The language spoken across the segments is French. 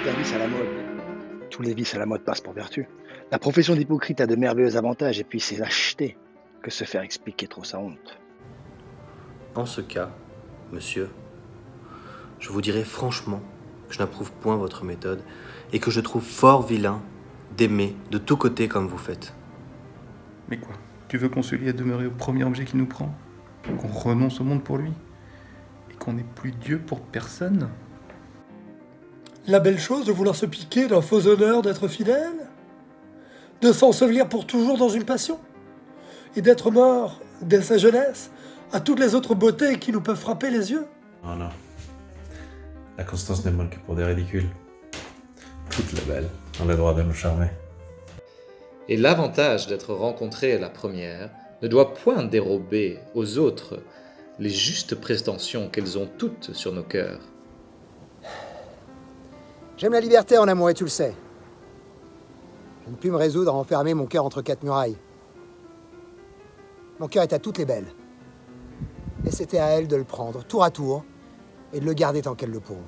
est un vice à la mode. Tous les vices à la mode passent pour vertu. La profession d'hypocrite a de merveilleux avantages et puis c'est lâcheté que se faire expliquer trop sa honte. En ce cas, monsieur, je vous dirai franchement que je n'approuve point votre méthode et que je trouve fort vilain d'aimer de tous côtés comme vous faites. Mais quoi? Tu veux qu'on se lie à demeurer au premier objet qui nous prend? Qu'on renonce au monde pour lui? Et qu'on n'est plus Dieu pour personne? La belle chose de vouloir se piquer d'un faux honneur d'être fidèle? De s'ensevelir pour toujours dans une passion? Et d'être mort, dès sa jeunesse, à toutes les autres beautés qui nous peuvent frapper les yeux? Non, non. La Constance n'est bonne que pour des ridicules. Toutes les belles ont le droit de nous charmer. Et l'avantage d'être rencontré à la première ne doit point dérober aux autres les justes prétentions qu'elles ont toutes sur nos cœurs. J'aime la liberté en amour et tu le sais. Je ne puis me résoudre à enfermer mon cœur entre quatre murailles. Mon cœur est à toutes les belles. Et c'était à elles de le prendre, tour à tour, et de le garder tant qu'elles le pourront.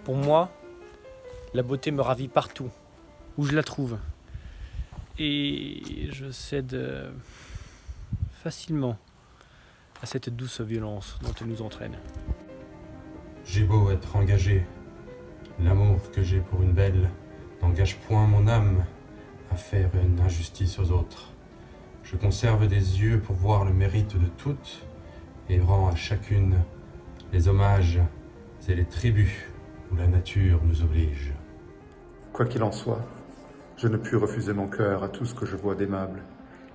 Pour moi, la beauté me ravit partout, où je la trouve. Et je cède facilement à cette douce violence dont elle nous entraîne. J'ai beau être engagé, l'amour que j'ai pour une belle n'engage point mon âme à faire une injustice aux autres. Je conserve des yeux pour voir le mérite de toutes et rends à chacune les hommages et les tributs où la nature nous oblige. Quoi qu'il en soit, je ne puis refuser mon cœur à tout ce que je vois d'aimable,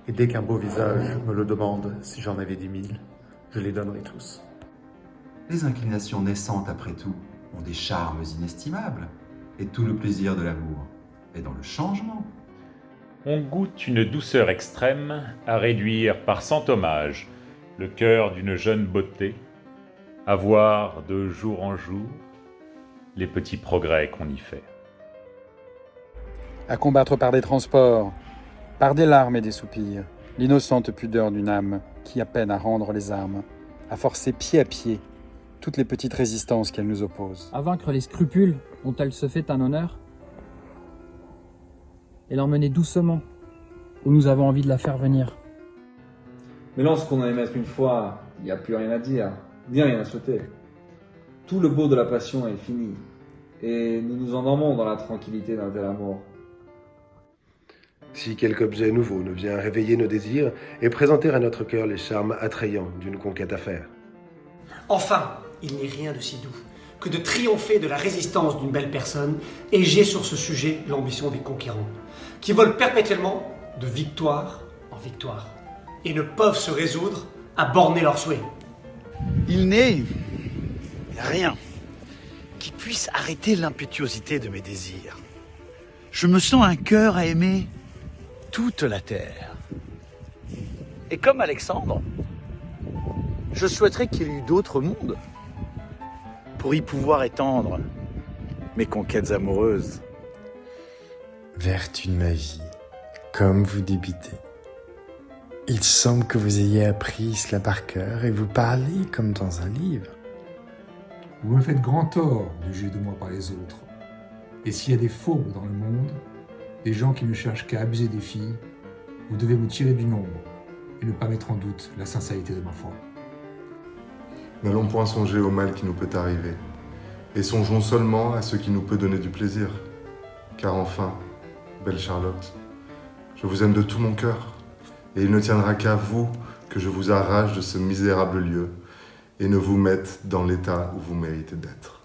et dès qu'un beau visage me le demande, si j'en avais 10 000, je les donnerais tous. Les inclinations naissantes, après tout, ont des charmes inestimables, et tout le plaisir de l'amour est dans le changement. On goûte une douceur extrême à réduire par cent hommages le cœur d'une jeune beauté, à voir de jour en jour les petits progrès qu'on y fait. À combattre par des transports, par des larmes et des soupirs, l'innocente pudeur d'une âme qui a peine à rendre les armes, à forcer pied à pied toutes les petites résistances qu'elle nous oppose. À vaincre les scrupules dont elle se fait un honneur, et l'emmener doucement où nous avons envie de la faire venir. Mais lorsqu'on a aimé une fois, il n'y a plus rien à dire, ni rien à souhaiter. Tout le beau de la passion est fini, et nous nous endormons dans la tranquillité d'un tel amour. Si quelque objet nouveau ne vient réveiller nos désirs et présenter à notre cœur les charmes attrayants d'une conquête à faire. Enfin, il n'est rien de si doux que de triompher de la résistance d'une belle personne, et j'ai sur ce sujet l'ambition des conquérants, qui volent perpétuellement de victoire en victoire, et ne peuvent se résoudre à borner leurs souhaits. Il n'est rien qui puisse arrêter l'impétuosité de mes désirs. Je me sens un cœur à aimer toute la terre. Et comme Alexandre, je souhaiterais qu'il y eût d'autres mondes pour y pouvoir étendre mes conquêtes amoureuses. Vertu de ma vie, comme vous débutez. Il semble que vous ayez appris cela par cœur et vous parlez comme dans un livre. Vous me faites grand tort de juger de moi par les autres. Et s'il y a des fourbes dans le monde, des gens qui ne cherchent qu'à abuser des filles, vous devez me tirer du nombre et ne pas mettre en doute la sincérité de ma foi. N'allons point songer au mal qui nous peut arriver, et songeons seulement à ce qui nous peut donner du plaisir. Car enfin, belle Charlotte, je vous aime de tout mon cœur, et il ne tiendra qu'à vous que je vous arrache de ce misérable lieu et ne vous mette dans l'état où vous méritez d'être.